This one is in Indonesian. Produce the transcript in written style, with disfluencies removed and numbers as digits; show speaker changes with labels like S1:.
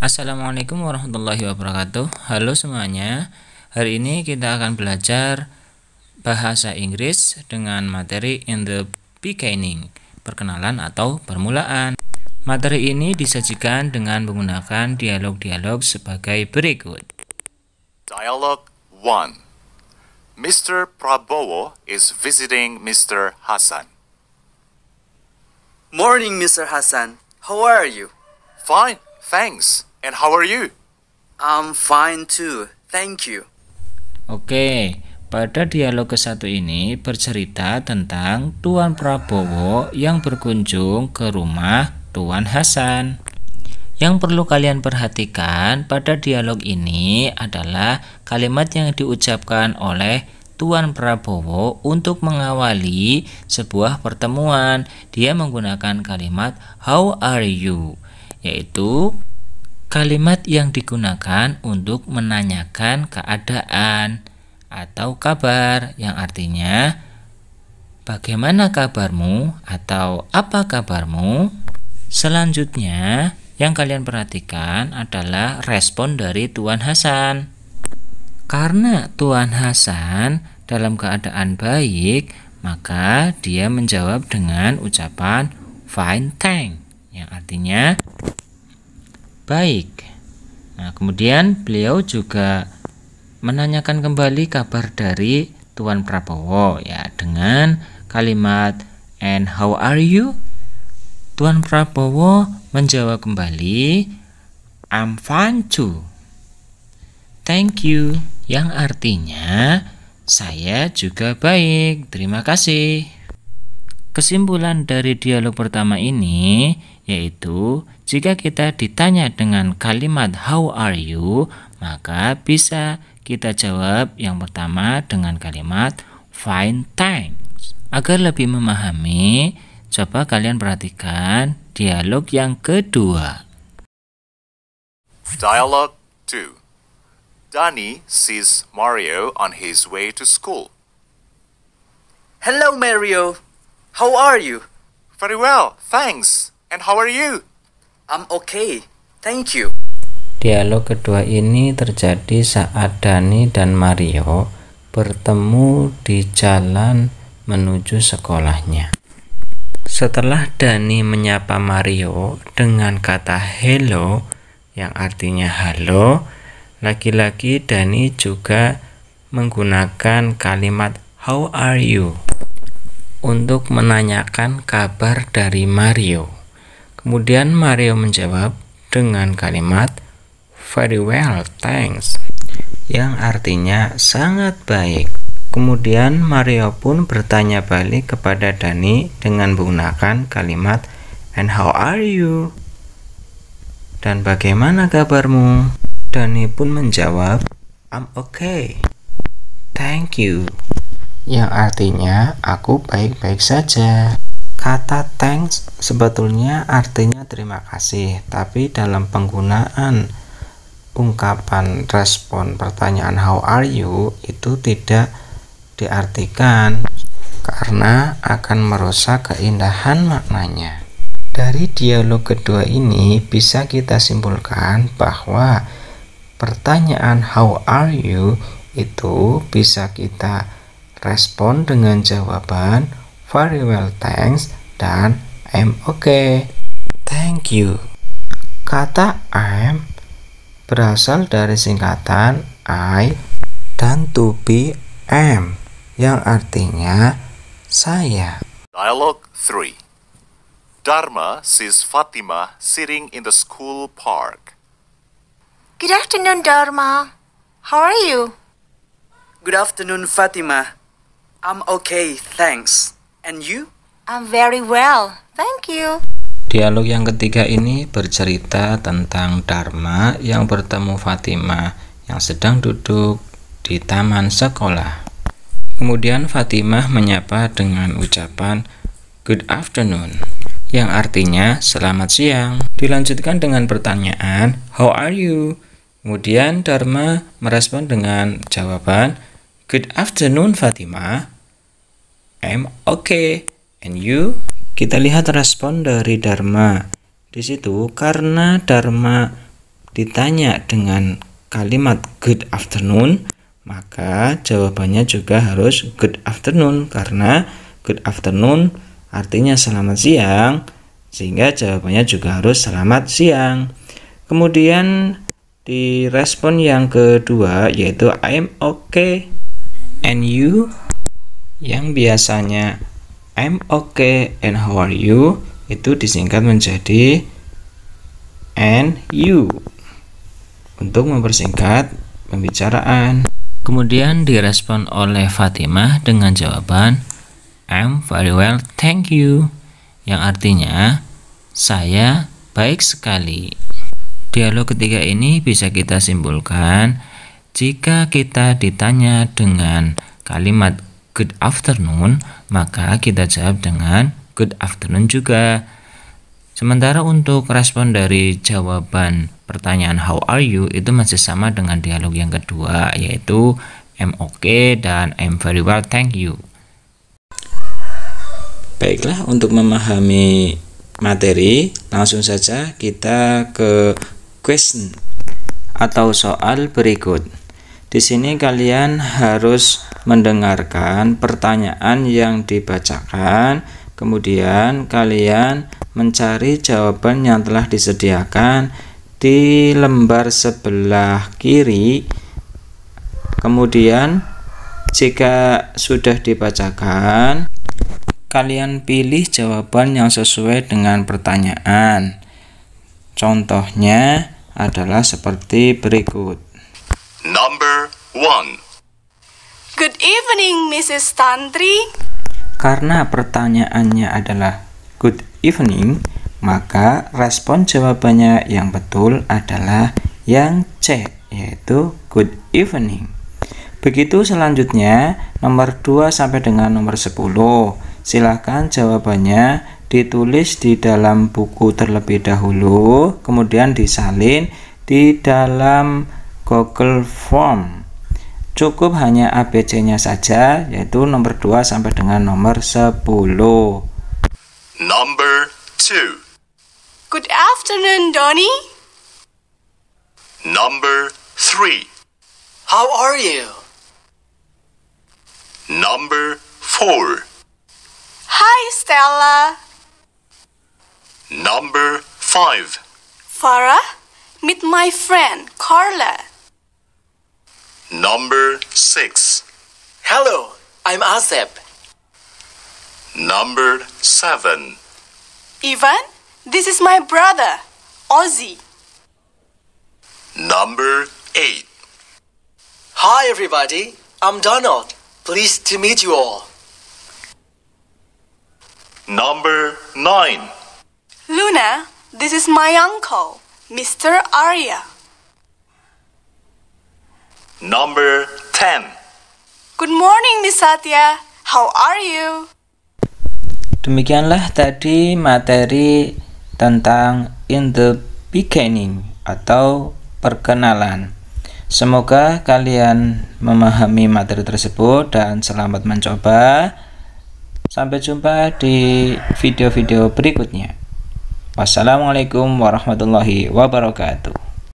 S1: Assalamualaikum warahmatullahi wabarakatuh. Halo semuanya. Hari ini kita akan belajar bahasa Inggris dengan materi in the beginning, perkenalan atau permulaan. Materi ini disajikan dengan menggunakan dialog-dialog sebagai berikut.
S2: Dialogue 1. Mr. Prabowo is visiting Mr. Hassan.
S3: Morning, Mr. Hassan. How are you?
S2: Fine, thanks. And how are you?
S3: I'm fine too. Thank you.
S1: Oke, pada dialog ke-1 ini bercerita tentang Tuan Prabowo yang berkunjung ke rumah Tuan Hasan. Yang perlu kalian perhatikan pada dialog ini adalah kalimat yang diucapkan oleh Tuan Prabowo untuk mengawali sebuah pertemuan. Dia menggunakan kalimat how are you, yaitu kalimat yang digunakan untuk menanyakan keadaan atau kabar, yang artinya bagaimana kabarmu atau apa kabarmu. Selanjutnya yang kalian perhatikan adalah respon dari Tuan Hasan. Karena Tuan Hasan dalam keadaan baik, maka dia menjawab dengan ucapan fine thanks, yang artinya baik. Nah, kemudian beliau juga menanyakan kembali kabar dari Tuan Prabowo ya dengan kalimat and how are you? Tuan Prabowo menjawab kembali I'm fine too. Thank you, yang artinya saya juga baik, terima kasih. Kesimpulan dari dialog pertama ini yaitu jika kita ditanya dengan kalimat how are you, maka bisa kita jawab yang pertama dengan kalimat fine thanks. Agar lebih memahami, coba kalian perhatikan dialog yang kedua.
S2: Dialogue 2. Danny sees Mario on his way to school.
S3: Hello, Mario. How are you?
S2: Very well, thanks. And how are you?
S3: I'm okay. Thank you.
S1: Dialog kedua ini terjadi saat Dani dan Mario bertemu di jalan menuju sekolahnya. Setelah Dani menyapa Mario dengan kata hello, yang artinya halo, lagi-lagi Dani juga menggunakan kalimat how are you untuk menanyakan kabar dari Mario. Kemudian Mario menjawab dengan kalimat very well, thanks, yang artinya sangat baik. Kemudian Mario pun bertanya balik kepada Dani dengan menggunakan kalimat and how are you? Dan bagaimana kabarmu? Dani pun menjawab I'm okay, thank you, yang artinya aku baik-baik saja. Kata thanks sebetulnya artinya terima kasih, tapi dalam penggunaan ungkapan respon pertanyaan how are you itu tidak diartikan karena akan merusak keindahan maknanya. Dari dialog kedua ini bisa kita simpulkan bahwa pertanyaan how are you itu bisa kita respon dengan jawaban very well, thanks, dan I'm okay, thank you. Kata I'm berasal dari singkatan I dan to be am, yang artinya saya.
S2: Dialogue 3. Dharma sees Fatima sitting in the school park.
S4: Good afternoon, Dharma. How are you?
S3: Good afternoon, Fatima. I'm okay, thanks. And you?
S4: I'm very well, thank you.
S1: Dialog yang ketiga ini bercerita tentang Dharma yang bertemu Fatima yang sedang duduk di taman sekolah. Kemudian Fatima menyapa dengan ucapan good afternoon, yang artinya selamat siang. Dilanjutkan dengan pertanyaan how are you? Kemudian Dharma merespon dengan jawaban good afternoon Fatima, I'm okay, and you? Kita lihat respon dari Dharma. Di situ karena Dharma ditanya dengan kalimat good afternoon, maka jawabannya juga harus good afternoon, karena good afternoon artinya selamat siang, sehingga jawabannya juga harus selamat siang. Kemudian di respon yang kedua yaitu I'm okay and you, yang biasanya I'm okay and how are you itu disingkat menjadi and you untuk mempersingkat pembicaraan. Kemudian direspon oleh Fatimah dengan jawaban I'm very well, thank you, yang artinya saya baik sekali. Dialog ketiga ini bisa kita simpulkan jika kita ditanya dengan kalimat good afternoon, maka kita jawab dengan good afternoon juga. Sementara untuk respon dari jawaban pertanyaan how are you itu masih sama dengan dialog yang kedua, yaitu I'm okay dan I'm very well, thank you. Baiklah, untuk memahami materi, langsung saja kita ke question atau soal berikut. Di sini kalian harus mendengarkan pertanyaan yang dibacakan, kemudian kalian mencari jawaban yang telah disediakan di lembar sebelah kiri. Kemudian jika sudah dibacakan, kalian pilih jawaban yang sesuai dengan pertanyaan. Contohnya adalah seperti berikut.
S2: Number 1.
S5: Good evening, Mrs. Tantri.
S1: Karena pertanyaannya adalah good evening, maka respon jawabannya yang betul adalah yang C, yaitu good evening. Begitu selanjutnya, nomor 2 sampai dengan nomor 10. Silakan jawabannya ditulis di dalam buku terlebih dahulu, kemudian disalin di dalam Google Form. Cukup hanya ABC-nya saja, yaitu nomor 2 sampai dengan nomor 10.
S2: Number 2.
S5: Good afternoon, Donnie.
S2: Number 3.
S3: How are you?
S2: Number 4.
S5: Hi, Stella.
S2: Number 5.
S5: Farah, meet my friend, Carla.
S2: Number 6.
S3: Hello, I'm Asep.
S2: Number 7.
S5: Ivan, this is my brother, Ozzy.
S2: Number 8.
S6: Hi everybody, I'm Donald. Pleased to meet you all.
S2: Number 9.
S5: Luna, this is my uncle, Mr. Arya.
S2: Number 10.
S5: Good morning, Miss Satya. How are you?
S1: Demikianlah tadi materi tentang in the beginning atau perkenalan. Semoga kalian memahami materi tersebut dan selamat mencoba. Sampai jumpa di video-video berikutnya. Wassalamualaikum warahmatullahi wabarakatuh.